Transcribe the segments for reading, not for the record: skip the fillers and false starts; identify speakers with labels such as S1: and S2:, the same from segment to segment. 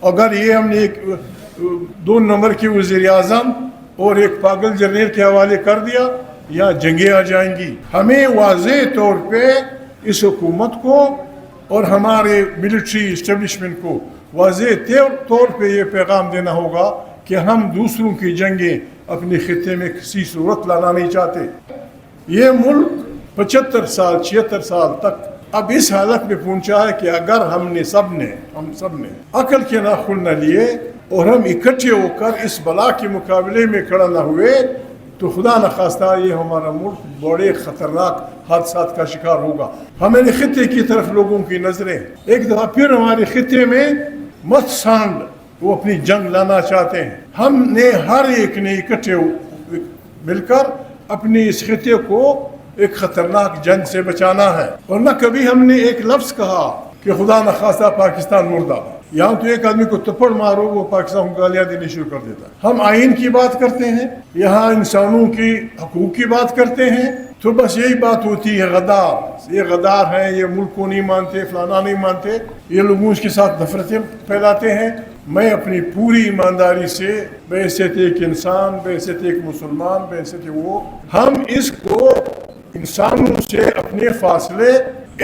S1: अगर ये हमने एक 2 नंबर की वज़ीर आज़म और एक पागल जर्नल के हवाले कर दिया, यहाँ जंगें आ जाएंगी। हमें वाज़ेह तौर पे इस हुकूमत को और हमारे मिलिट्री इस्टेब्लिशमेंट को वाज़ेह तौर पे ये पैगाम देना होगा कि हम दूसरों की जंगें अपने खिते में किसी सूरत लाना नहीं चाहते। ये मुल्क 75 साल 76 साल तक अब इस हालत में पहुंचा है कि अगर हम सब ने अकल के नाखून न लिए और हम इकट्ठे होकर इस बला के मुकाबले में खड़ा न हुए तो खुदा न खास्ता ये हमारा मुल्क बड़े ख़तरनाक हादसात का शिकार होगा। हमारे खिते की तरफ लोगों की नज़रें एक दफ़ा फिर हमारे खिते में मत सांड वो अपनी जंग लाना चाहते हैं। हमने हर एक ने इकट्ठे मिलकर अपने इस खिते को एक खतरनाक जंग से बचाना है। और न कभी हमने एक लफ्ज़ कहा कि खुदा न खास्ता पाकिस्तान मुर्दाबाद। यहाँ तो एक आदमी को थप्पड़ मारो वो पाकिस्तान को गालियाँ देनी शुरू कर देता है। हम आइन की बात करते हैं, यहाँ इंसानों की हकूक़ की बात करते हैं, तो बस यही बात होती है गद्दार, ये गद्दार हैं, ये मुल्क को नहीं मानते, फलाना नहीं मानते, ये लोगों के साथ नफरतें फैलाते हैं। मैं अपनी पूरी ईमानदारी से बेहैसियत एक इंसान, बेहैसियत एक मुसलमान, बेहैसियत वो, हम इसको इंसानों से अपने फासले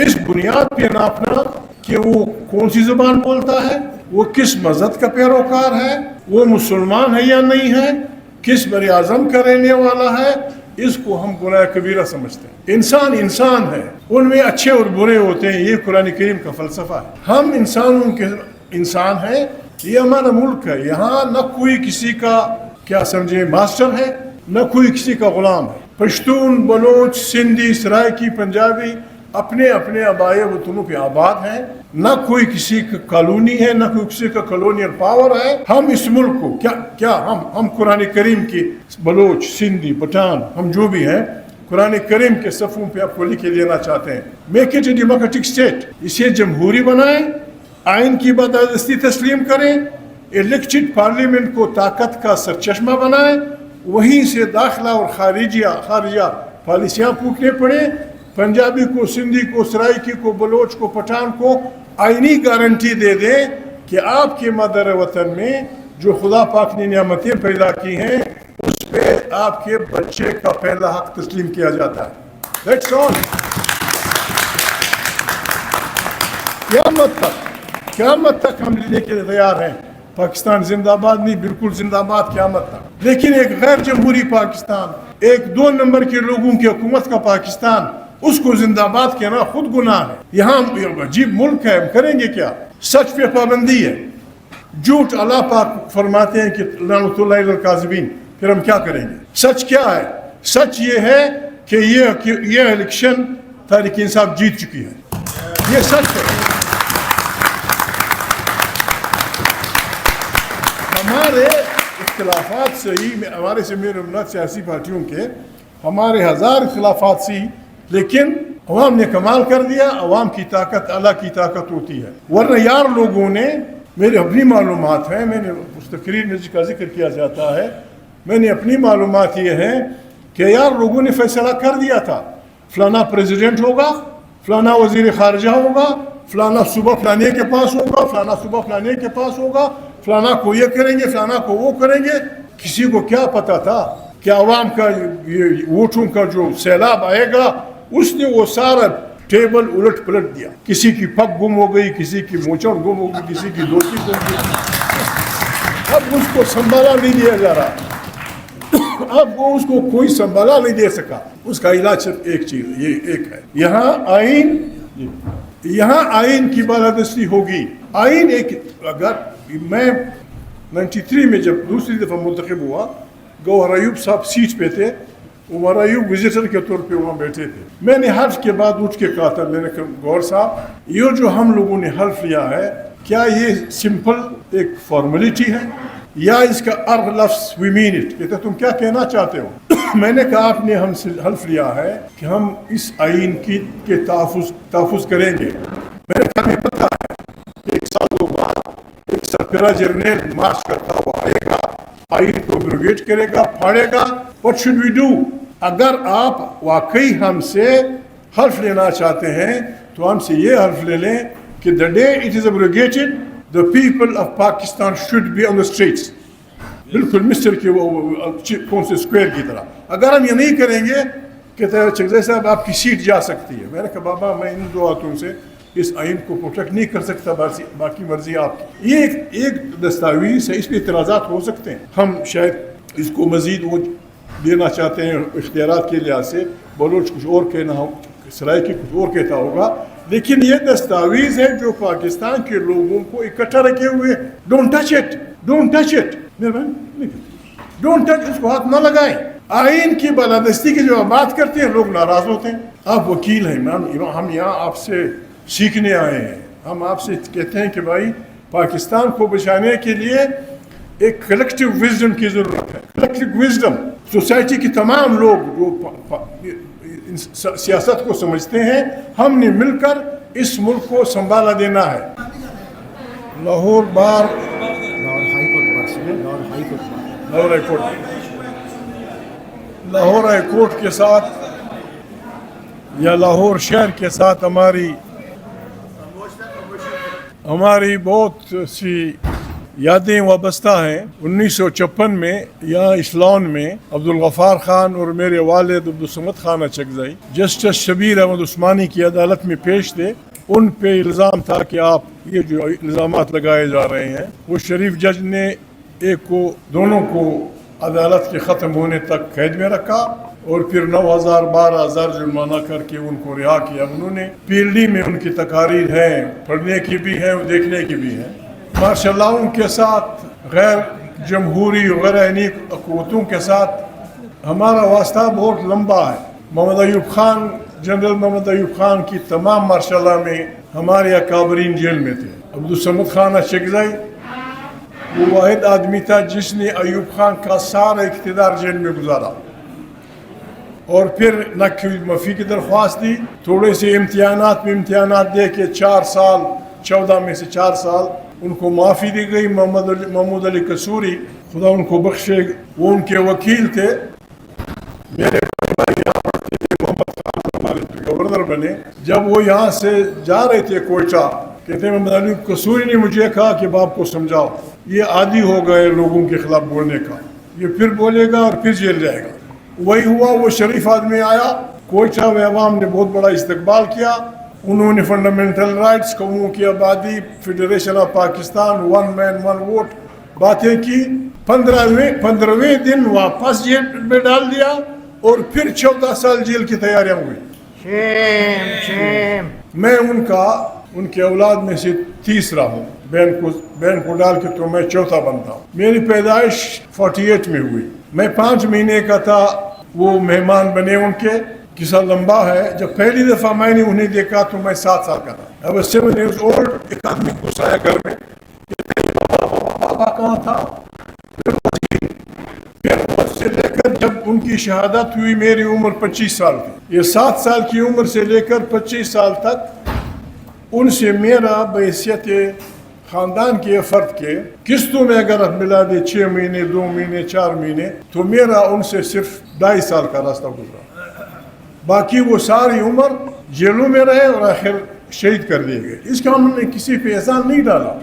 S1: इस बुनियाद पे नापना कि वो कौन सी ज़ुबान बोलता है, वो किस मज़हब का पैरोकार है, वो मुसलमान है या नहीं है, किस बर आज़म का रहने वाला है, इसको हम गुनाह कबीरा समझते हैं। इंसान इंसान है, उनमें अच्छे और बुरे होते हैं, ये कुरान करीम का फ़लसफ़ा है। हम इंसानों के इंसान हैं, ये हमारा मुल्क है। यहाँ न कोई किसी का क्या समझे मास्टर है, न कोई किसी का ग़ुलाम है। पश्तून, बलोच, सिंधी, सराइकी, पंजाबी अपने अपने आबाए वतनों पे आबाद हैं। न कोई किसी का कॉलोनी है, न कोई किसी का कॉलोनियल पावर है। हम इस मुल्क को क्या हम कुरान करीम की बलोच, सिंधी, पठान, हम जो भी हैं कुरान करीम के सफ़ों पे आपको लिखे देना चाहते हैं। Make it a democratic state, इसे जमहूरी बनाएं, आइन की बदस्ती तस्लीम करें, इलेक्टेड पार्लियामेंट को ताकत का सरचश्मा बनाएं, वहीं से दाखिला और खारिजा पॉलिसियाँ फूकने पड़े। पंजाबी को, सिंधी को, सराइकी को, बलोच को, पठान को आइनी गारंटी दे दें कि आपके मदर वतन में जो खुदा पाक ने नियामतें पैदा की हैं उस पर आपके बच्चे का पहला हक तस्लीम किया जाता है। That's all. क़यामत तक हम लेने के लिए तैयार हैं। पाकिस्तान जिंदाबाद नहीं, बिल्कुल जिंदाबाद क़यामत तक। लेकिन एक गैर जमहूरी पाकिस्तान, एक 2 नंबर के लोगों की हुकूमत का पाकिस्तान, उसको जिंदाबाद कहना खुद गुनाह है। यहाँ अजीब मुल्क है, हम करेंगे क्या? सच पे पाबंदी है, झूठ अल्लाह पाक फरमाते हैं कि लानतुल्लाह अलल काज़िबीन, फिर हम क्या करेंगे? सच क्या है? सच ये है कि ये इलेक्शन तहरीक इंसाफ जीत चुकी है, ये सच है। हमारे इख्तिलाफात से ही, हमारे से मेरे उम्मत सियासी पार्टियों के हमारे 1000 इख्तिलाफात से ही, लेकिन अवाम ने कमाल कर दिया। अवाम की ताकत अल्लाह की ताकत होती है। वरना यार लोगों ने, मेरे अपनी मालूमात हैं, मैंने उस तकरीर में जिसका जिक्र किया जाता है, मैंने अपनी मालूमात ये हैं कि यार लोगों ने फैसला कर दिया था फलाना प्रेसिडेंट होगा, फलाना वजीर खारजा होगा, फलाना सुबह फलाने के पास होगा, फलाना सुबह फलाने के पास होगा, फलाना को ये करेंगे, फलाना को वो करेंगे। किसी को क्या पता था कि अवाम का ये वोटों का जो सैलाब आएगा, उसने वो सारा टेबल उलट पलट दिया। किसी की पग गुम हो गई, किसी की मोचड़ गुम हो गई, किसी की धोती गुम हो गई। अब उसको संभाला नहीं दिया जा रहा, अब वो उसको कोई संभाला नहीं दे सका। उसका इलाज सिर्फ एक चीज़, ये एक है, यहाँ आइन की बालादस्ती होगी। आइन एक, अगर मैं 93 में जब दूसरी दफ़ा मुंतखब हुआ, गौहर अयूब साहब सीट पे थे, उमर अयूब विजिटर के तौर पे वहाँ बैठे थे। मैंने हल्फ के बाद उठ के कहा था, मैंने कहा गौर साहब, ये जो हम लोगों ने हल्फ लिया है, क्या ये सिंपल एक फॉर्मेलिटी है या इसका अर्थ लफ्ज़ वी मीन इट? कहते तुम क्या कहना चाहते हो? मैंने कहा आपने हमसे हल्फ लिया है कि हम इस आइन के तहफ़्फ़ुज़ करेंगे। मेरे ख्याल में पता है 1 साल 2 बाद एक सरकरा जर्नल मार्च करता हुआ आएगा, आइन को एब्रोगेट करेगा, फाड़ेगा। What should we do? अगर आप वाकई हमसे हल्फ लेना चाहते हैं तो हमसे ये हल्फ ले लें कि the day it is abrogated, the people of Pakistan should be on the streets. بالکل مصر کے وہ کون سے اسکوائر کی طرح. اگر ہم یہ نہیں کریں گے کہتے ہیں چغزئی صاحب آپ کی سیٹ جا سکتی ہے. میں نے کہا بابا میں ان دو ہاتھوں سے اس آئین کو پروٹیکٹ نہیں کر سکتا, باقی مرضی آپ کی. یہ ایک دستاویز ہے, اس پہ اعتراضات ہو سکتے ہیں. ہم شاید اس کو مزید وہ دینا چاہتے ہیں اختیارات کے لحاظ سے, بلوچ کچھ اور کہنا ہو, سرائکی کچھ اور کہتا ہوگا, لیکن یہ دستاویز ہے جو پاکستان کے لوگوں کو اکٹھا رکھے ہوئے. Don't touch it, don't touch it, don't touch, اس کو ہاتھ نہ لگائیں. آئین کی بالادستی کی جو آپ بات کرتے ہیں لوگ ناراض ہوتے ہیں. آپ وکیل ہیں, ہم یہاں آپ سے سیکھنے آئے ہیں. ہم آپ سے کہتے ہیں کہ بھائی پاکستان کو بچانے کے لیے ایک کلیکٹیو وزڈم کی ضرورت ہے. کلیکٹیو وزڈم, سوسائٹی کے تمام لوگ جو سیاست کو سمجھتے ہیں, ہم نے مل کر اس ملک کو سنبھالا دینا ہے. لاہور بار لاہور ہائی کورٹ کے ساتھ یا لاہور شہر کے ساتھ ہماری بہت سی یادیں وابستہ ہیں. 1956 میں یہاں اسلام میں عبدالغفار خان اور میرے والد عبدالصمد خان اچکزئی جسٹس شبیر احمد عثمانی کی عدالت میں پیش تھے. ان پہ الزام تھا کہ آپ یہ جو الزامات لگائے جا رہے ہیں, وہ شریف جج نے دونوں کو عدالت کے ختم ہونے تک قید میں رکھا اور پھر 9,000 12,000 جرمانہ کر کے ان کو رہا کیا. انہوں نے PLD میں ان کی تقاریر ہیں, پڑھنے کی بھی ہیں اور دیکھنے کی بھی ہیں. ماشاءاللہ ان کے ساتھ غیر جمہوری غیر آئینی قوتوں کے ساتھ ہمارا واسطہ بہت لمبا ہے. محمد ایوب خان, جنرل محمد ایوب خان کی تمام ماشاءاللہ میں ہمارے اکابرین جیل میں تھے. عبدالصمد خان اچکزئی وہ واحد آدمی تھا جس نے ایوب خان کا سارا اقتدار جیل میں گزارا, اور پھر نہ معافی کی درخواست دی. تھوڑے سے امتحانات میں امتحانات دے کے 4 سال 14 میں سے 4 سال ان کو معافی دی گئی. محمود علی قصوری خدا ان کو بخشے, وہ ان کے وکیل تھے. میرے محمد خان گورنر بنے, جب وہ یہاں سے جا رہے تھے کوئٹہ, کہتے ہیں محمد علی قصوری نے مجھے کہا کہ باپ کو سمجھاؤ, یہ عادی ہو گئے لوگوں کے خلاف بولنے کا, یہ پھر بولے گا اور پھر جیل جائے گا. وہی ہوا, وہ شریف آدمی آیا کوئٹہ میں, عوام نے بہت بڑا استقبال کیا. انہوں نے فنڈامنٹل رائٹس, قوموں کی آبادی, federation of Pakistan, 1 man 1 vote باتیں کی. 15ویں دن واپس جیل میں ڈال دیا اور پھر 14 سال جیل کی تیاریاں ہوئی. میں ان کے اولاد میں سے تیسرا ہوں. بین کو ڈال کے تو میں چوتھا بنتا ہوں. میری پیدائش 48 میں ہوئی. میں 5 مہینے کا تھا, وہ مہمان بنے. ان کے قصہ لمبا ہے. جب پہلی دفعہ میں نے انہیں دیکھا تو میں 7 سال کا تھا. اب 7 years old. ایک آدمی گھسایا گھر میں, بابا کہاں تھا. سے لے کر جب ان کی شہادت ہوئی میری عمر 25 سال تھی. یہ 7 سال کی عمر سے لے کر 25 سال تک ان سے میرا بحیثیت خاندان کے فرد کے قسطوں میں اگر ملا دے 6 مہینے 2 مہینے 4 مہینے, تو میرا ان سے صرف 2.5 سال کا راستہ گزرا. باقی وہ ساری عمر جیلوں میں رہے اور آخر شہید کر دیے گئے. اس کا ہم نے کسی پہ احسان نہیں ڈالا.